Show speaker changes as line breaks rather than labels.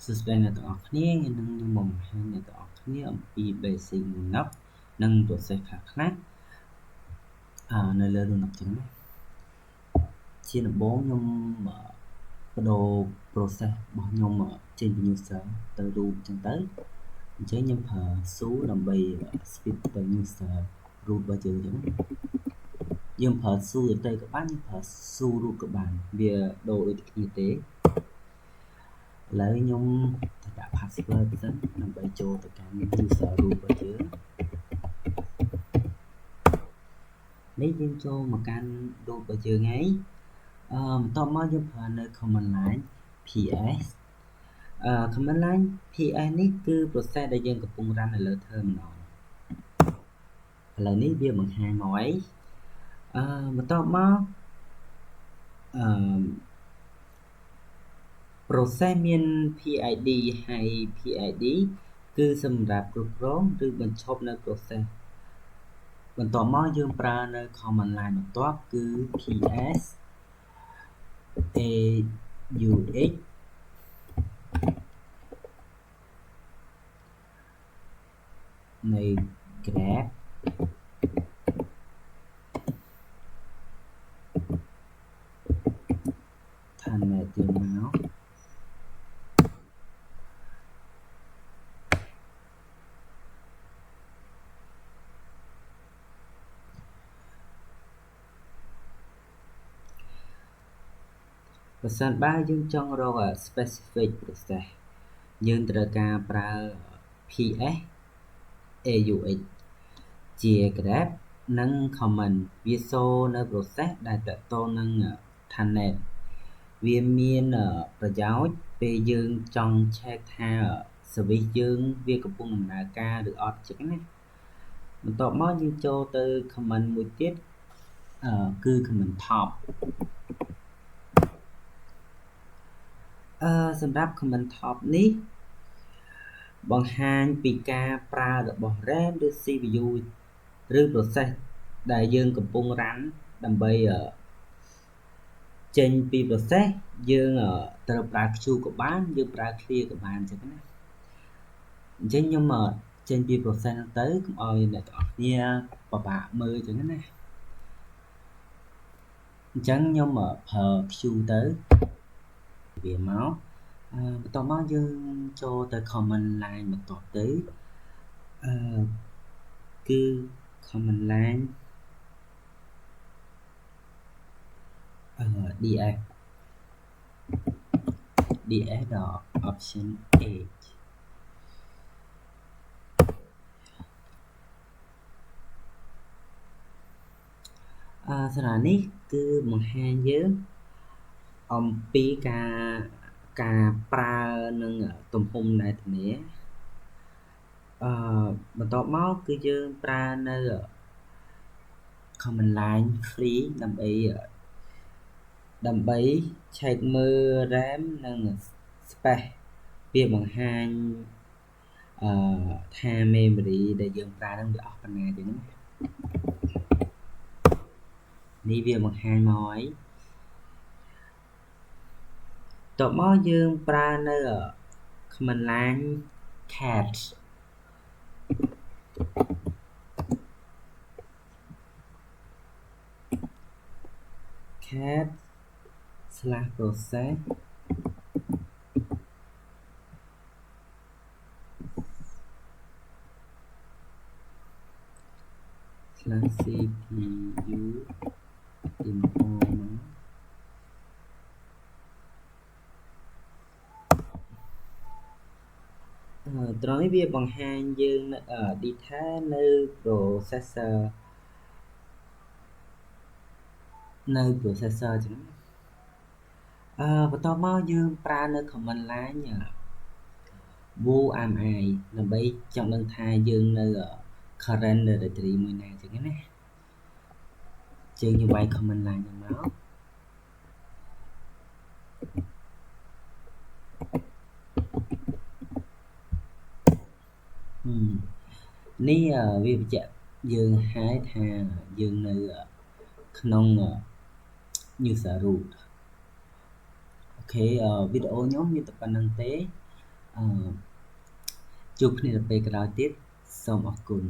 សួស្តីអ្នកទាំងអស់គ្នាខ្ញុំនឹងមកបង្ហាញអ្នកទាំងអស់គ្នាអំពី basic Linux និង process ខ្លះនៅលើ Linux ចឹងណាជាដំបូងខ្ញុំបដូរ process របស់ខ្ញុំចេញពី user ទៅ root ចឹងទៅអញ្ចឹងខ្ញុំប្រើ su ដើម្បី switch ទៅ user root របស់យើងចឹងយើងប្រើ su ទៅក៏បានយើងប្រើ su root ក៏បានវាដូរដូចគ្នាទេឥឡូវខ្ញុំដាក់ password សិនដើម្បីចូលទៅកាន់ user root របស់យើងនេះយើងចូលមកកាន់ root របស់យើងហើយបន្ទាប់មកយើងប្រើនៅ command line ps command line ps នេះគឺ process ដែលយើងកំពុង run នៅលើ terminal ឥឡូវនេះវាបង្ហាញមកអីបន្ទាប់មកprocess មាន PID ហើយ PID គឺសម្រាប់គ្រប់គ្រងឬបញ្ឈប់នៅ process បន្ទាប់មកយើងប្រើនៅ command line បន្ទាប់គឺ ps aux នៃ grep ថានៅទីមកបើសិនបើយើងចង់រក specific process យើងត្រូវការប្រើ ps aux ជា grep និង comment វាសូនៅ process ដែលតកតងនឹង Thanet វាមានប្រយោជន៍ពេលយើងចង់ check ថា service យើងវាកំពុងដំណើរការឬអត់ចឹងណាបន្ទាប់មកយើងចូលទៅ comment មួយទៀតគឺ comment top សម្រាប់ comment top នេះបង្ហាញពីការប្រើរបស់ RAM ឬ CPU ឬ process ដែលយើងកំពុង run ដើម្បីចេញពី process យើងត្រូវប្រើ Q ក៏បានយើងប្រើ clear ក៏បានចឹងណាអញ្ចឹងខ្ញុំចេញពី process ហ្នឹងទៅកុំឲ្យអ្នកទាំងអស់គ្នាពិបាកមើលចឹងណាអញ្ចឹងខ្ញុំប្រើ Q ទៅវាមកបន្ទាប់មកយើងចូលទៅ command line បន្ទាប់ទៅគឺ command line df option h សារនេះគឺបង្ហាញយើងអំពីការប្រើនឹងទំហំដែលធានាបន្ទាប់មកគឺយើងប្រើនៅ command line free ដើម្បី check មើល RAM និង space វាបង្ហាញថា memory ដែលយើងប្រើនឹងវាអស់ប៉ុណ្ណាចឹងណានេះវាបង្ហាញមកហើយតបមកយើងប្រើនៅ command line cat /process /cpu info ត្រង់នេះវាបង្ហាញយើង detail នៅ processor ចឹងបន្តមកយើងប្រើនៅ command line whoami ដើម្បីចង់ដឹងថាយើងនៅ current directory មួយណាចឹងណាយើងវាយ command line ហ្នឹងមកនេះវាបញ្ជាក់យើងហើយថាយើងនៅក្នុង user root អូខេវីដេអូខ្ញុំមានតែប៉ុណ្្នឹងទេ ជួបគ្នានៅពេលក្រោយទៀតសូមអរគុណ